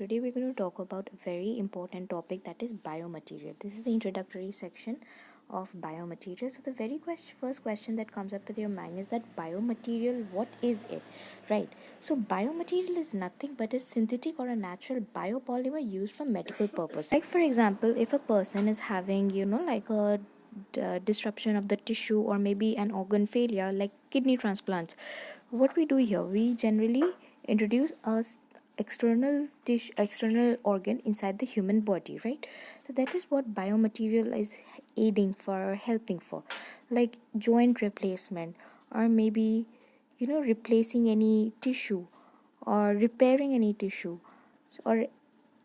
today we're going to talk about a very important topic, that is biomaterial. This is the introductory section of biomaterial. So the very first question that comes up with your mind is that biomaterial, what is it? Right. So biomaterial is nothing but a synthetic or a natural biopolymer used for medical purposes. Like for example, if a person is having, like a disruption of the tissue or maybe an organ failure like kidney transplants, what we do here, we generally introduce a external organ inside the human body, right? So that is what biomaterial is aiding for or helping for, like joint replacement, or maybe replacing any tissue or repairing any tissue, or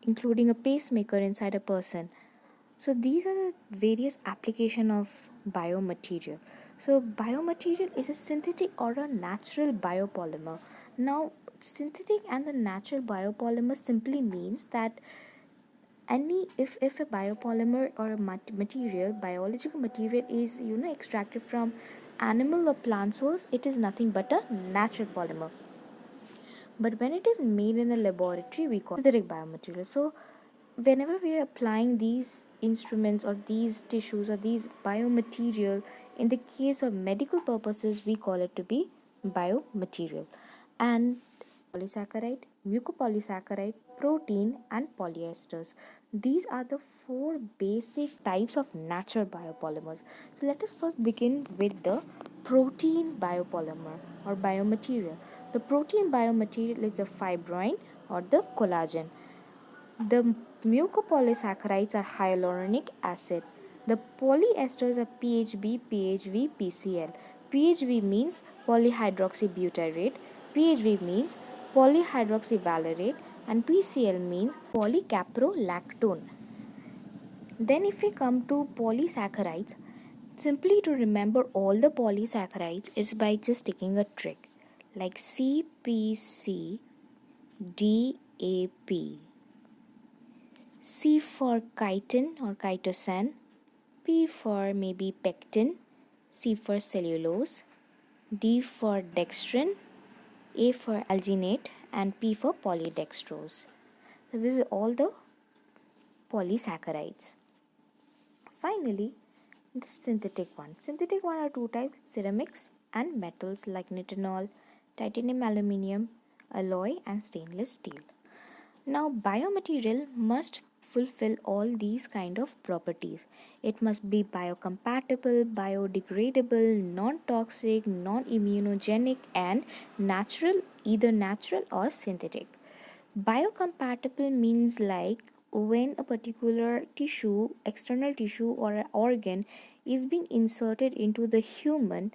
including a pacemaker inside a person. So these are the various application of biomaterial. So biomaterial is a synthetic or a natural biopolymer. Now synthetic and the natural biopolymer simply means that if a biopolymer or a material, biological material is extracted from animal or plant source, it is nothing but a natural polymer. But when it is made in the laboratory, we call it synthetic biomaterial. So whenever we are applying these instruments or these tissues or these biomaterial in the case of medical purposes, we call it to be biomaterial. And polysaccharide, mucopolysaccharide, protein, and polyesters, these are the four basic types of natural biopolymers. So let us first begin with the protein biopolymer or biomaterial. The protein biomaterial is the fibrin or the collagen. The mucopolysaccharides are hyaluronic acid. The polyesters are PHB, PHV, PCl. PHV means polyhydroxybutyrate, PHV means polyhydroxyvalerate, and PCl means polycaprolactone. Then if we come to polysaccharides, simply to remember all the polysaccharides is by just taking a trick, like CPC, DAP. C for chitin or chitosan, P for maybe pectin, C for cellulose, D for dextrin, A for alginate, and P for polydextrose. So this is all the polysaccharides. Finally, the synthetic one. Synthetic one are two types: ceramics and metals like nitinol, titanium, aluminium, alloy, and stainless steel. Now, biomaterial must fulfill all these kind of properties. It must be biocompatible, biodegradable, non-toxic, non-immunogenic, and natural, either natural or synthetic. Biocompatible means like when a particular tissue, external tissue or organ is being inserted into the human,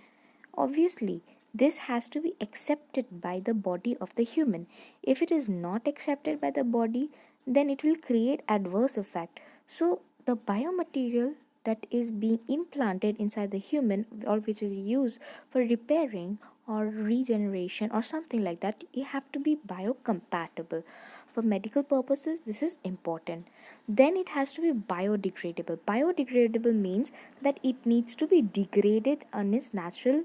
obviously this has to be accepted by the body of the human. If it is not accepted by the body, then it will create adverse effect. So the biomaterial that is being implanted inside the human, or which is used for repairing or regeneration or something like that, it have to be biocompatible. For medical purposes, this is important. Then it has to be biodegradable. Biodegradable means that it needs to be degraded in its natural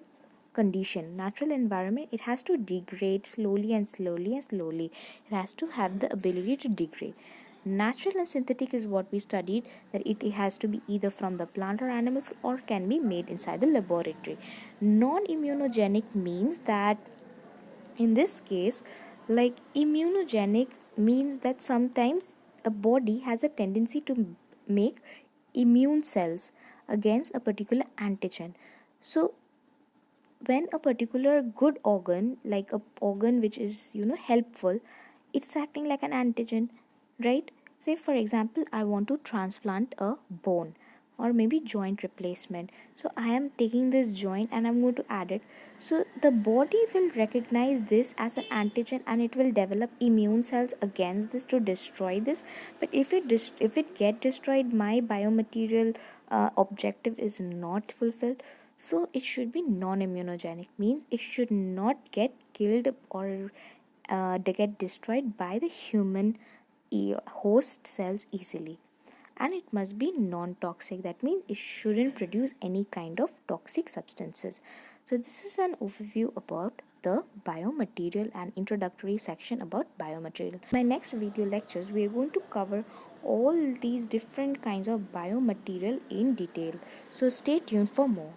condition, natural environment. It has to degrade slowly and slowly and slowly. It has to have the ability to degrade. Natural and synthetic is what we studied, that it has to be either from the plant or animals or can be made inside the laboratory. Non-immunogenic means that in this case, like immunogenic means that sometimes a body has a tendency to make immune cells against a particular antigen. So when a particular good organ, like a organ which is helpful, it's acting like an antigen, right? Say for example, I want to transplant a bone or maybe joint replacement. So I am taking this joint and I'm going to add it. So the body will recognize this as an antigen and it will develop immune cells against this to destroy this. But if it get destroyed, my biomaterial objective is not fulfilled. So it should be non-immunogenic, means it should not get killed or get destroyed by the human host cells easily. And it must be non-toxic, that means it shouldn't produce any kind of toxic substances. So this is an overview about the biomaterial and introductory section about biomaterial. My next video lectures, we are going to cover all these different kinds of biomaterial in detail. So stay tuned for more.